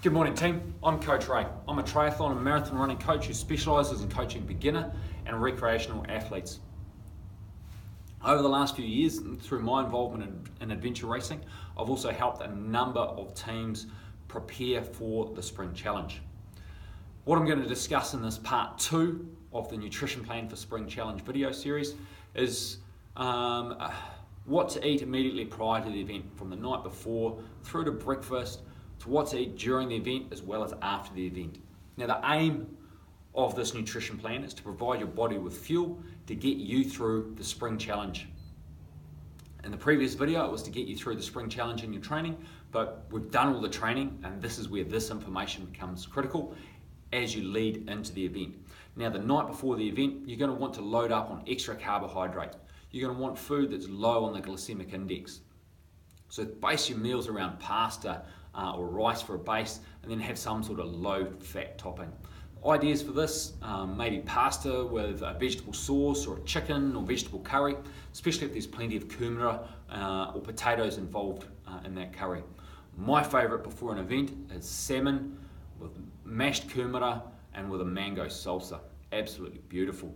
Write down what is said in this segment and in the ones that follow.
Good morning team, I'm Coach Ray. I'm a triathlon and marathon running coach who specialises in coaching beginner and recreational athletes. Over the last few years, through my involvement in adventure racing, I've also helped a number of teams prepare for the Spring Challenge. What I'm going to discuss in this part 2 of the Nutrition Plan for Spring Challenge video series is what to eat immediately prior to the event, from the night before through to breakfast, to what to eat during the event as well as after the event. Now, the aim of this nutrition plan is to provide your body with fuel to get you through the Spring Challenge. In the previous video, it was to get you through the Spring Challenge in your training, but we've done all the training, and this is where this information becomes critical as you lead into the event. Now, the night before the event, you're going to want to load up on extra carbohydrate. You're going to want food that's low on the glycemic index. So base your meals around pasta or rice for a base, and then have some sort of low fat topping. Ideas for this, maybe pasta with a vegetable sauce or a chicken or vegetable curry, especially if there's plenty of kumara or potatoes involved in that curry. My favourite before an event is salmon with mashed kumara and with a mango salsa. Absolutely beautiful.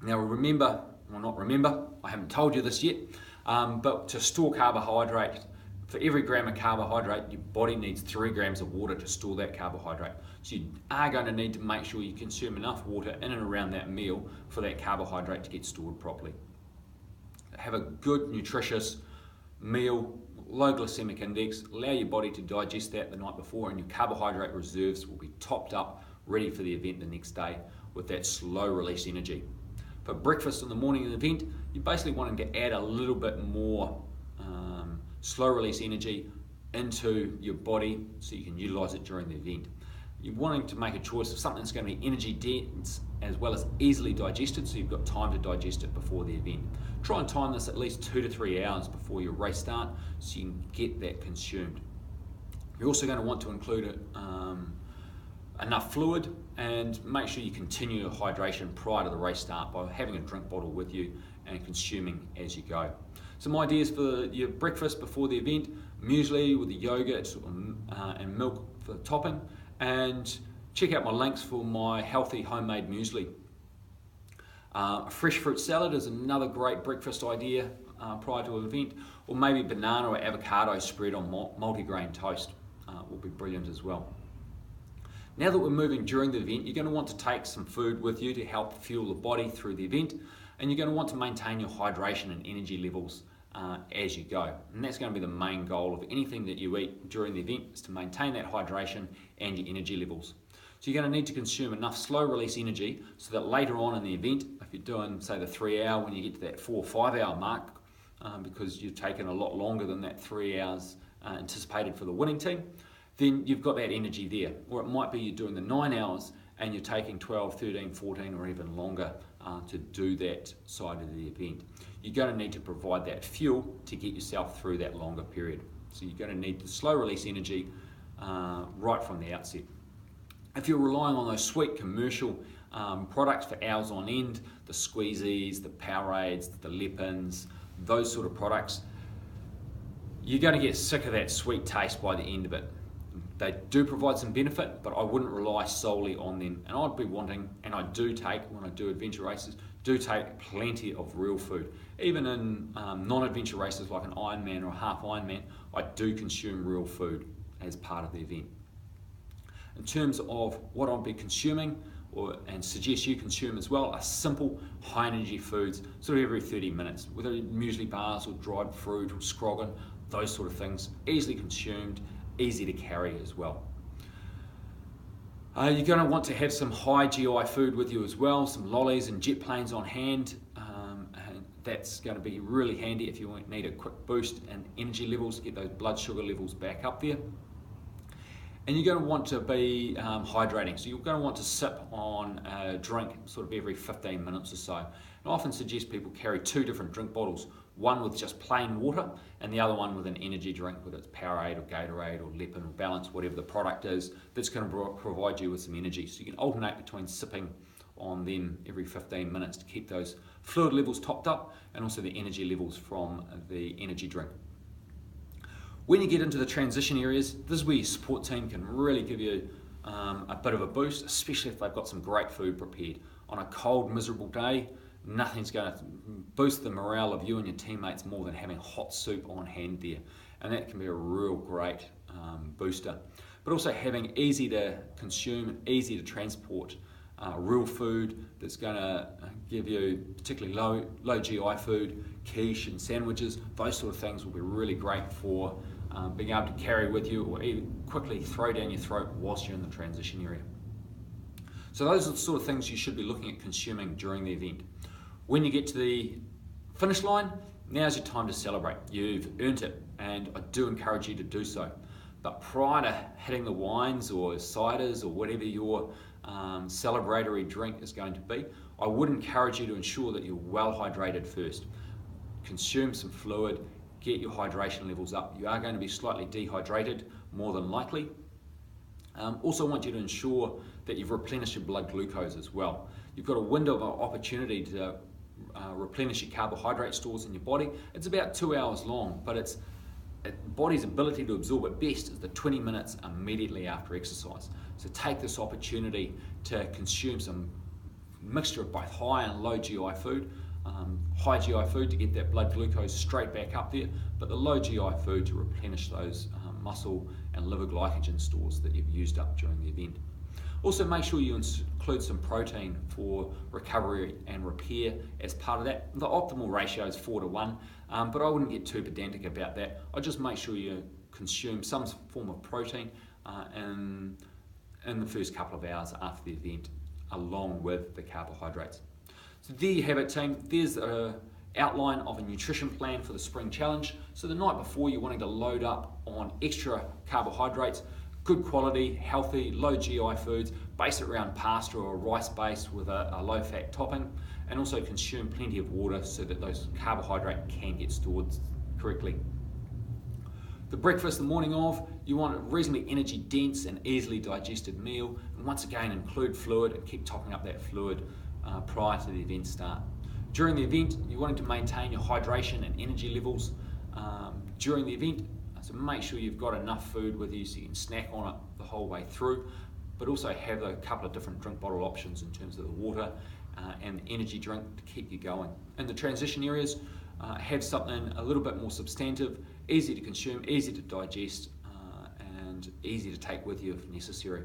Now remember, I haven't told you this yet, but to store carbohydrate, for every gram of carbohydrate, your body needs 3 grams of water to store that carbohydrate. So you are going to need to make sure you consume enough water in and around that meal for that carbohydrate to get stored properly. Have a good, nutritious meal, low glycemic index, allow your body to digest that the night before, and your carbohydrate reserves will be topped up, ready for the event the next day with that slow release energy. For breakfast in the morning of the event, you're basically wanting to add a little bit more slow release energy into your body so you can utilize it during the event. You're wanting to make a choice of something that's going to be energy dense as well as easily digested, so you've got time to digest it before the event. Try and time this at least 2 to 3 hours before your race start so you can get that consumed. You're also going to want to include enough fluid, and make sure you continue your hydration prior to the race start by having a drink bottle with you and consuming as you go. Some ideas for your breakfast before the event: muesli with the yogurt and milk for the topping, and check out my links for my healthy homemade muesli. A fresh fruit salad is another great breakfast idea prior to an event, or maybe banana or avocado spread on multigrain toast will be brilliant as well. Now that we're moving during the event, you're going to want to take some food with you to help fuel the body through the event, and you're going to want to maintain your hydration and energy levels as you go. And that's going to be the main goal of anything that you eat during the event, is to maintain that hydration and your energy levels. So you're going to need to consume enough slow release energy so that later on in the event, if you're doing say the 3 hour, when you get to that 4 or 5 hour mark, because you've taken a lot longer than that 3 hours anticipated for the winning team, then you've got that energy there. Or it might be you're doing the 9 hours and you're taking 12, 13, 14 or even longer to do that side of the event. You're going to need to provide that fuel to get yourself through that longer period. So you're going to need the slow release energy right from the outset. If you're relying on those sweet commercial products for hours on end, the squeezies, the Powerades, the Lepins, those sort of products, you're going to get sick of that sweet taste by the end of it. They do provide some benefit, but I wouldn't rely solely on them. And I'd be wanting, and I do take, when I do adventure races, do take plenty of real food. Even in non-adventure races like an Ironman or a half Ironman, I do consume real food as part of the event. In terms of what I'll be consuming, and suggest you consume as well, are simple, high energy foods, sort of every 30 minutes, whether muesli bars or dried fruit or scroggin, those sort of things, easily consumed, easy to carry as well. You're going to want to have some high GI food with you as well, some lollies and jet planes on hand. And that's going to be really handy if you need a quick boost in energy levels, get those blood sugar levels back up there. And you're going to want to be hydrating, so you're going to want to sip on a drink sort of every 15 minutes or so. And I often suggest people carry 2 different drink bottles, one with just plain water and the other one with an energy drink, whether it's Powerade or Gatorade or Lepin or Balance, whatever the product is, that's going to provide you with some energy. So you can alternate between sipping on them every 15 minutes to keep those fluid levels topped up and also the energy levels from the energy drink. When you get into the transition areas, this is where your support team can really give you a bit of a boost, especially if they've got some great food prepared. On a cold, miserable day, nothing's going to boost the morale of you and your teammates more than having hot soup on hand there. And that can be a real great booster. But also having easy to consume, easy to transport real food that's going to give you particularly low GI food, quiche and sandwiches. Those sort of things will be really great for being able to carry with you or even quickly throw down your throat whilst you're in the transition area. So those are the sort of things you should be looking at consuming during the event. When you get to the finish line, now's your time to celebrate. You've earned it, and I do encourage you to do so. But prior to hitting the wines or ciders or whatever your celebratory drink is going to be, I would encourage you to ensure that you're well hydrated first. Consume some fluid, get your hydration levels up. You are going to be slightly dehydrated, more than likely. Also want you to ensure that you've replenished your blood glucose as well. You've got a window of opportunity to replenish your carbohydrate stores in your body. It's about 2 hours long, but body's ability to absorb it best is the 20 minutes immediately after exercise. So take this opportunity to consume some mixture of both high and low GI food. High GI food to get that blood glucose straight back up there, but the low GI food to replenish those muscle and liver glycogen stores that you've used up during the event. Also make sure you include some protein for recovery and repair as part of that. The optimal ratio is 4:1, but I wouldn't get too pedantic about that. I just make sure you consume some form of protein in the first couple of hours after the event, along with the carbohydrates. So there you have it, team. There's an outline of a nutrition plan for the spring challenge. So the night before, you're wanting to load up on extra carbohydrates, good quality, healthy, low GI foods, base it around pasta or rice base with a low fat topping, and also consume plenty of water so that those carbohydrates can get stored correctly. The breakfast the morning of, you want a reasonably energy dense and easily digested meal, and once again include fluid and keep topping up that fluid prior to the event start. During the event, you're wanting to maintain your hydration and energy levels during the event, so make sure you've got enough food with you so you can snack on it the whole way through, but also have a couple of different drink bottle options in terms of the water and the energy drink to keep you going. In the transition areas, have something a little bit more substantive, easy to consume, easy to digest, and easy to take with you if necessary.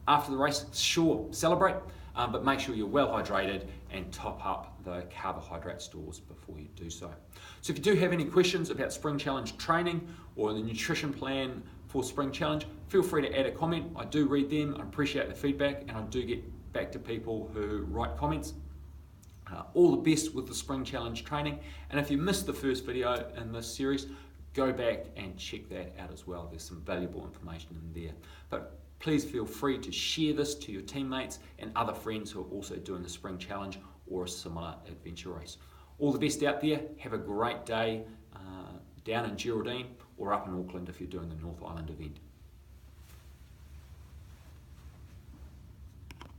After the race, sure, celebrate, but make sure you're well hydrated and top up the carbohydrate stores before you do so. So if you do have any questions about Spring Challenge training or the nutrition plan for Spring Challenge, feel free to add a comment. I do read them, I appreciate the feedback, and I do get back to people who write comments. All the best with the Spring Challenge training, and if you missed the first video in this series, go back and check that out as well. There's some valuable information in there. But please feel free to share this to your teammates and other friends who are also doing the Spring Challenge or a similar adventure race. All the best out there. Have a great day down in Geraldine or up in Auckland if you're doing the North Island event.